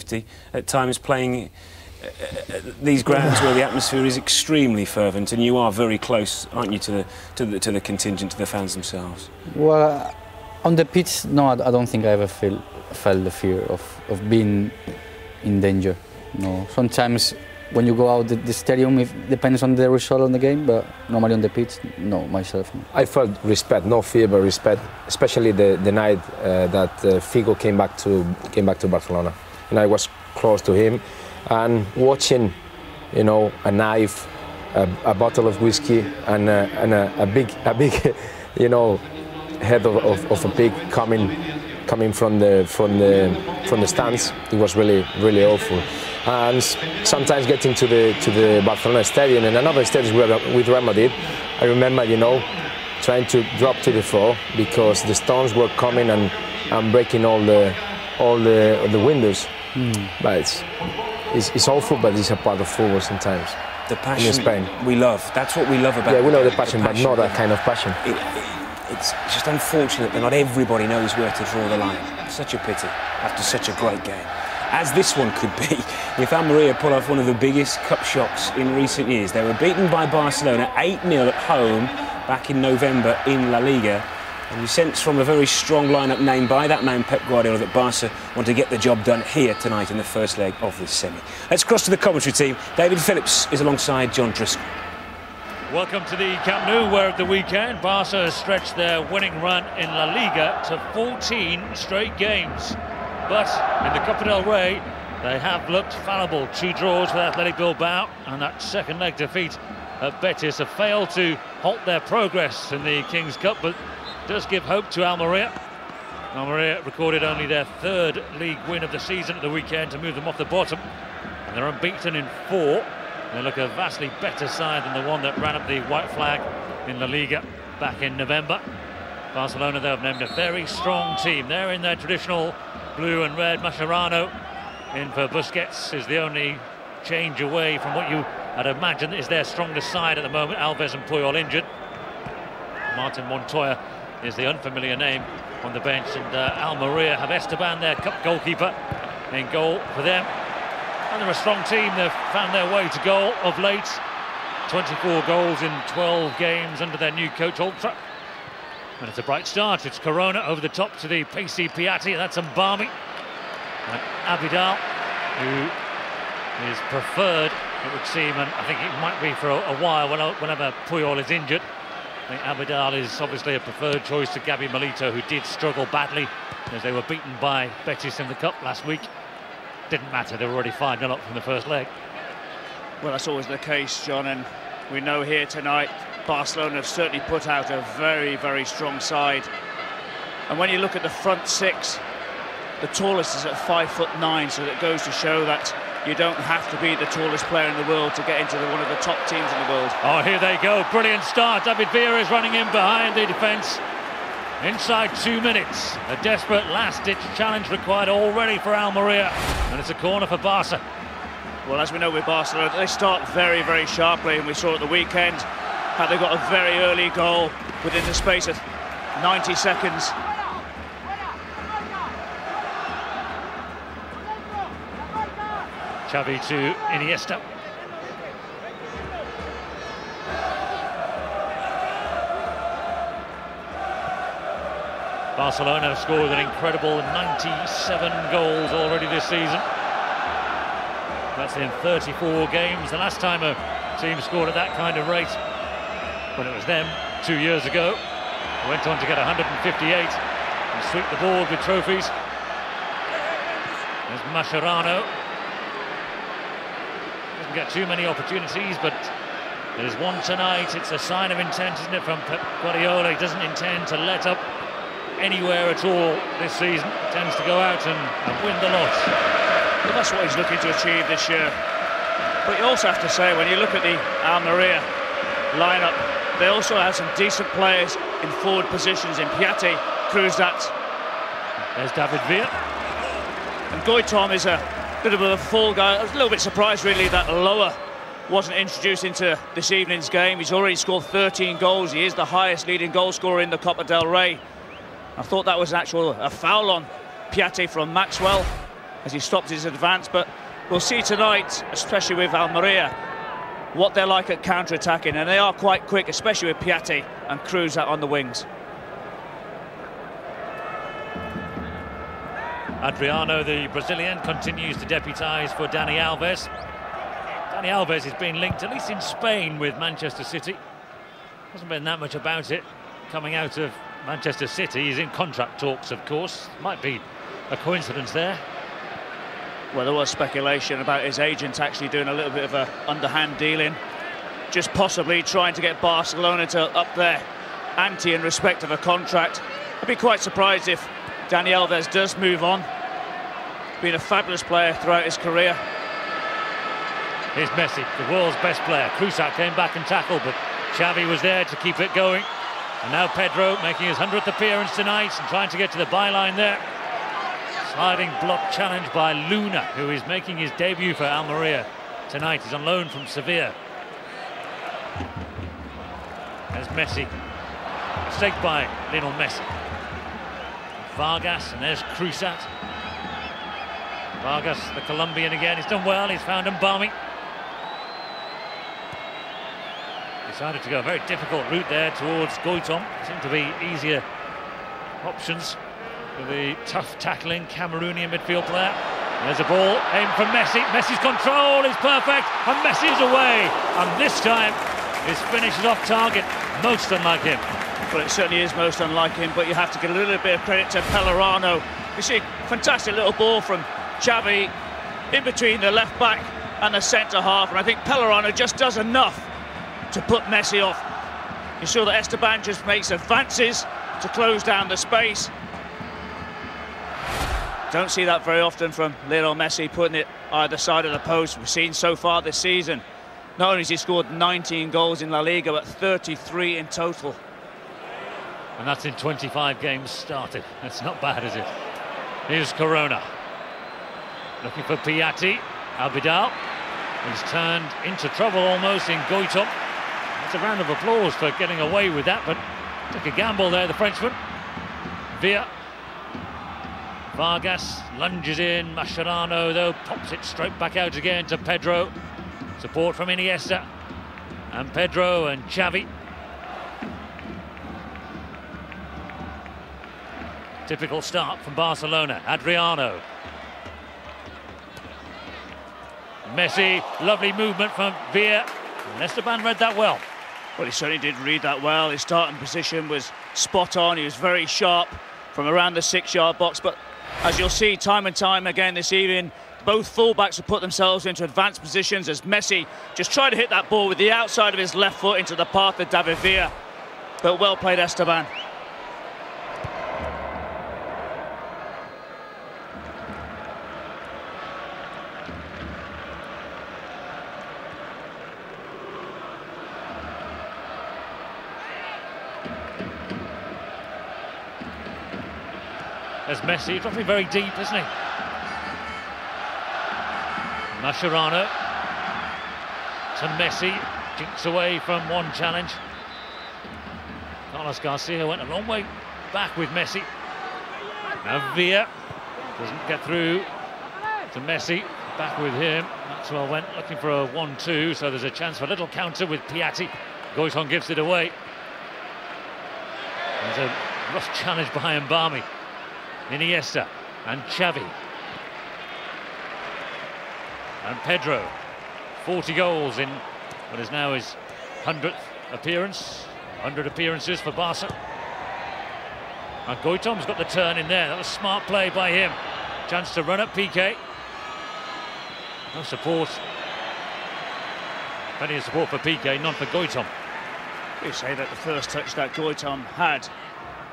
intensity, at times playing these grounds where the atmosphere is extremely fervent, and you are very close, aren't you, to the contingent, to the fans themselves? Well, on the pitch, no, I don't think I ever felt the fear of being in danger. No, sometimes when you go out the stadium, it depends on the result of the game, but normally on the pitch, no, myself. No. I felt respect, no fear, but respect, especially the night that Figo came back to Barcelona, and I was close to him, and watching, you know, a knife, a bottle of whiskey, and a big, you know, head of a pig coming from the stands. It was really awful. And sometimes getting to the Barcelona stadium and another stadium with Real Madrid, I remember, you know, trying to drop to the floor because the stones were coming and breaking all the windows. But it's awful, but it's a part of football sometimes. The passion in Spain. We love. That's what we love about. Yeah, we love the passion, but not that kind of passion. It's just unfortunate that not everybody knows where to draw the line. Such a pity after such a great game, as this one could be, if Almeria pull off one of the biggest cup shocks in recent years. They were beaten by Barcelona 8-0 at home back in November in La Liga. And you sense from a very strong lineup named by that man Pep Guardiola that Barca want to get the job done here tonight in the first leg of this semi. Let's cross to the commentary team. David Phillips is alongside John Driscoll. Welcome to the Camp Nou, where at the weekend Barca has stretched their winning run in La Liga to 14 straight games. But in the Copa del Rey, they have looked fallible. 2 draws with Athletic Bilbao, and that second leg defeat at Betis have failed to halt their progress in the King's Cup, but does give hope to Almeria. Almeria recorded only their 3rd league win of the season at the weekend to move them off the bottom, and they're unbeaten in 4. They look a vastly better side than the one that ran up the white flag in La Liga back in November. Barcelona, though, have named a very strong team. They're in their traditional blue and red. Mascherano in for Busquets is the only change away from what you had imagined is their strongest side at the moment. Alves and Puyol injured. Martin Montoya is the unfamiliar name on the bench, and Almeria have Esteban, their cup goalkeeper, in goal for them. And they're a strong team. They've found their way to goal of late. 24 goals in 12 games under their new coach, Ultra. And it's a bright start. It's Corona over the top to the pacey Piatti. That's Mbami. And Abidal, who is preferred, it would seem, and I think it might be for a while whenever Puyol is injured. I think Abidal is obviously a preferred choice to Gabi Milito, who did struggle badly as they were beaten by Betis in the Cup last week. Didn't matter, they were already 5-0 up from the first leg. Well, that's always the case, John, and we know here tonight Barcelona have certainly put out a very, very strong side. And when you look at the front 6, the tallest is at 5'9", so that goes to show that you don't have to be the tallest player in the world to get into one of the top teams in the world. Oh, here they go, brilliant start. David Villa is running in behind the defence. Inside 2 minutes, a desperate last-ditch challenge required already for Almeria, and it's a corner for Barca. Well, as we know with Barcelona, they start very, very sharply, and we saw at the weekend how they got a very early goal within the space of 90 seconds. Xavi to Iniesta. Barcelona have scored an incredible 97 goals already this season. That's in 34 games. The last time a team scored at that kind of rate, when it was them 2 years ago, went on to get 158 and sweep the board with trophies. There's Mascherano. Doesn't get too many opportunities, but there's one tonight. It's a sign of intent, isn't it, from Pep Guardiola? He doesn't intend to let up anywhere at all this season. He tends to go out and win the lot. Well, that's what he's looking to achieve this year. But you also have to say, when you look at the Almeria lineup, they also have some decent players in forward positions in Piatti, Cruzat. There's David Villa. And Goitom is a bit of a full guy. I was a little bit surprised, really, that Loa wasn't introduced into this evening's game. He's already scored 13 goals. He is the highest leading goal scorer in the Copa del Rey. I thought that was a foul on Piatti from Maxwell. as he stopped his advance, but we'll see tonight, especially with Almeria, what they're like at counter-attacking, and they are quite quick, especially with Piatti and Cruz out on the wings. Adriano, the Brazilian, continues to deputise for Dani Alves. Dani Alves has been linked, at least in Spain, with Manchester City. Hasn't been that much about it coming out of Manchester City. He's in contract talks, of course. Might be a coincidence there. Well, there was speculation about his agent actually doing a little bit of a underhand dealing, just possibly trying to get Barcelona to up their ante in respect of a contract. I'd be quite surprised if Dani Alves does move on. Been a fabulous player throughout his career. Here's Messi, the world's best player. Cruzat came back and tackled, but Xavi was there to keep it going. And now Pedro making his 100th appearance tonight and trying to get to the byline there. Sliding block challenge by Luna, who is making his debut for Almeria tonight. He's on loan from Sevilla. There's Messi. Staked by Lionel Messi. Vargas, and there's Cruzat. Vargas, the Colombian again. He's done well. He's found Mbami. Decided to go a very difficult route there towards Goitom. Seemed to be easier options for the tough tackling Cameroonian midfield player. There's a ball aimed for Messi. Messi's control is perfect, and Messi is away. And this time, his finish is off target. Most unlike him. Well, it certainly is most unlike him, but you have to give a little bit of credit to Pellerano. You see, fantastic little ball from Xavi in between the left back and the centre half, and I think Pellerano just does enough to put Messi off. You saw that Esteban just makes advances to close down the space. Don't see that very often from Lionel Messi, putting it either side of the post. We've seen so far this season. Not only has he scored 19 goals in La Liga, but 33 in total. And that's in 25 games started. That's not bad, is it? Here's Corona. Looking for Piatti. Abidal. He's turned into trouble almost in Goitom. That's a round of applause for getting away with that, but took a gamble there, the Frenchman. Villa. Vargas lunges in. Mascherano, though, pops it straight back out again to Pedro. Support from Iniesta. And Pedro and Xavi. Typical start from Barcelona. Adriano. Messi, lovely movement from Villa. And Esteban read that well. Well, he certainly did read that well. His starting position was spot on. He was very sharp from around the 6-yard box. But as you'll see time and time again this evening, both fullbacks have put themselves into advanced positions as Messi just tried to hit that ball with the outside of his left foot into the path of David Villa. But well played, Esteban. There's Messi, dropping very deep, isn't he? Mascherano to Messi, jinks away from one challenge. Carlos Garcia went a long way back with Messi. Now Villa doesn't get through to Messi, back with him. Maxwell went looking for a 1-2, so there's a chance for a little counter with Piatti. Goitom gives it away. There's a rough challenge by Mbami. Iniesta and Xavi. And Pedro, 40 goals in what is now his 100th appearance, 100 appearances for Barca. And Goitom's got the turn in there. That was smart play by him. Chance to run at PK. No support. Plenty of support for PK, none for Goitom. You say that the first touch that Goitom had,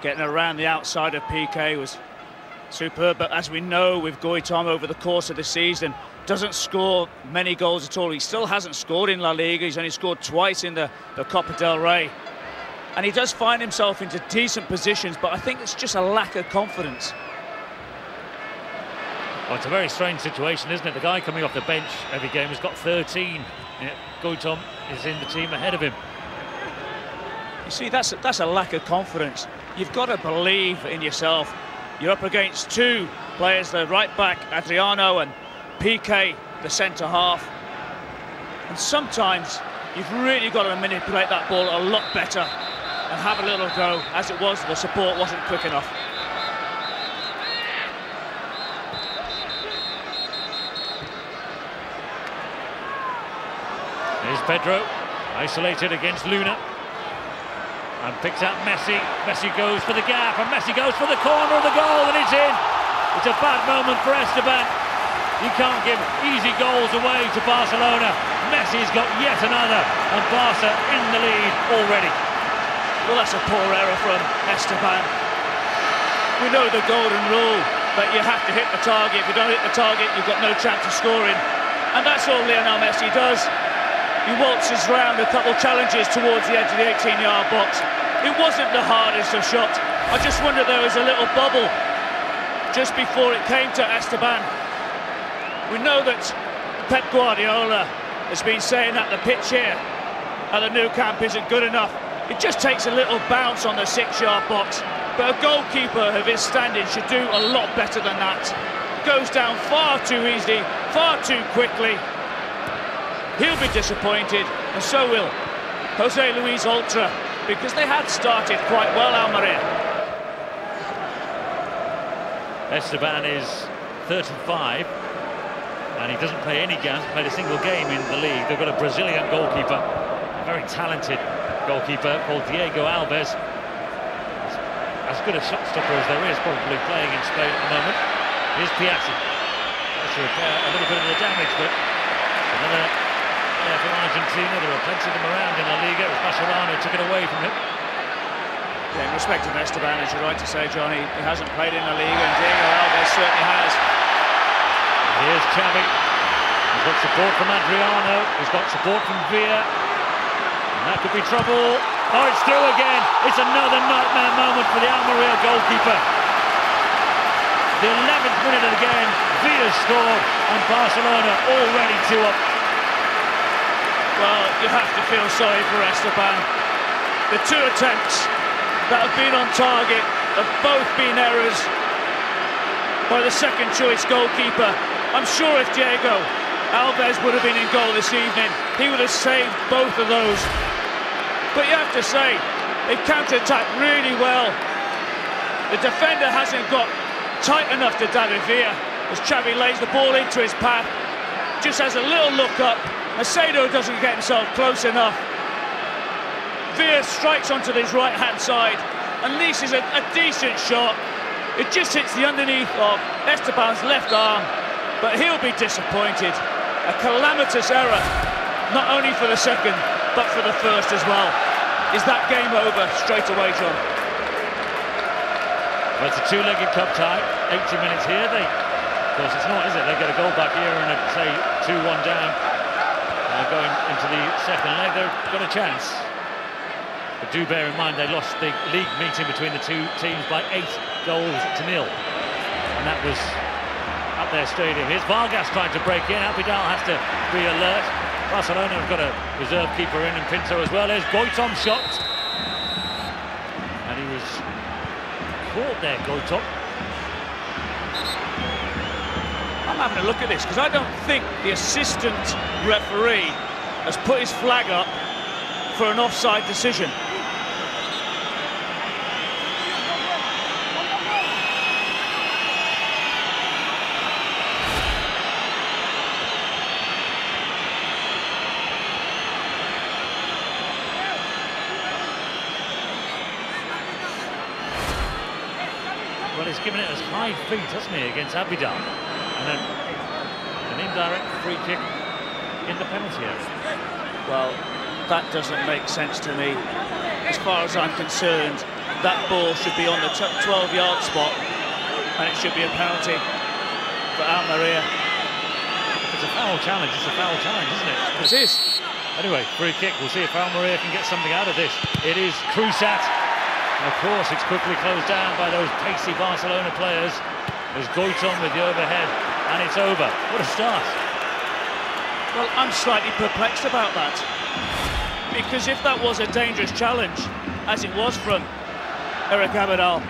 getting around the outside of PK, was superb, but as we know with Goitom over the course of the season, doesn't score many goals at all. He still hasn't scored in La Liga. He's only scored twice in the Copa del Rey. And he does find himself into decent positions, but I think it's just a lack of confidence. Well, it's a very strange situation, isn't it? The guy coming off the bench every game has got 13. Yeah, Goitom is in the team ahead of him. You see, that's a lack of confidence. You've got to believe in yourself. You're up against two players, the right back Adriano and Piqué, the centre half. And sometimes you've really got to manipulate that ball a lot better and have a little go. As it was, the support wasn't quick enough. Here's Pedro, isolated against Luna. And picks out Messi. Messi goes for the gap, and Messi goes for the corner of the goal, and it's in. It's a bad moment for Esteban. You can't give easy goals away to Barcelona. Messi's got yet another, and Barca in the lead already. Well, that's a poor error from Esteban. We know the golden rule, that you have to hit the target. If you don't hit the target, you've got no chance of scoring. And that's all Lionel Messi does. He waltzes round a couple of challenges towards the edge of the 18-yard box. It wasn't the hardest of shots. I just wonder there was a little bubble just before it came to Esteban. We know that Pep Guardiola has been saying that the pitch here at the Nou Camp isn't good enough. It just takes a little bounce on the 6-yard box. But a goalkeeper of his standing should do a lot better than that. Goes down far too easily, far too quickly. He'll be disappointed, and so will Jose Luis Oltra, because they had started quite well, Almeria. Esteban is 35, and he doesn't play any games, played a single game in the league. They've got a Brazilian goalkeeper, a very talented goalkeeper called Diego Alves. As good a shot stopper as there is, probably playing in Spain at the moment. Here's Piazzi. That's to repair a little bit of the damage, but another player from Argentina. There are plenty of them around in La Liga. It was Barcelona who took it away from him. Yeah, in respect of Esteban, as you're right to say, Johnny, he hasn't played in La Liga, and Diego Alves certainly has. Here's Xavi. He's got support from Adriano. He's got support from Villa. And that could be trouble. Oh, it's through again. It's another nightmare moment for the Almeria goalkeeper. The 11th minute of the game, Villa scored, and Barcelona already 2 up. Well, you have to feel sorry for Esteban. The 2 attempts that have been on target have both been errors by the second choice goalkeeper. I'm sure if Diego Alves would have been in goal this evening, he would have saved both of those. But you have to say, they've counter-attacked really well. The defender hasn't got tight enough to David Villa as Xavi lays the ball into his path. Just has a little look up. Macedo doesn't get himself close enough. Villa strikes onto his right-hand side, unleashes a decent shot. It just hits the underneath of Esteban's left arm, but he'll be disappointed. A calamitous error, not only for the second, but for the first as well. Is that game over straight away, John? Well, it's a 2-legged cup tie, 80 minutes here. Of course, it's not, is it? They get a goal back here and say 2-1 down. Going into the second leg, they've got a chance. But do bear in mind, they lost the league meeting between the two teams by 8 goals to 0. And that was at their stadium. Here's Vargas trying to break in. Abidal has to be alert. Barcelona have got a reserve keeper in, and Pinto as well. There's Goitom shot. And he was caught there, Goitom. I'm having a look at this because I don't think the assistant referee has put his flag up for an offside decision. Well, he's given it as high feet, hasn't he, against Abidal? And then an indirect free kick in the penalty area. Well, that doesn't make sense to me. As far as I'm concerned, that ball should be on the 12-yard spot, and it should be a penalty for Almeria. If it's a foul challenge, it's a foul challenge, isn't it? It is. Anyway, free kick. We'll see if Almeria can get something out of this. It is Cruzat. And of course, it's quickly closed down by those pacey Barcelona players. There's Goitom with the overhead, and it's over. What a start. Well, I'm slightly perplexed about that. Because if that was a dangerous challenge, as it was from Eric Abidal,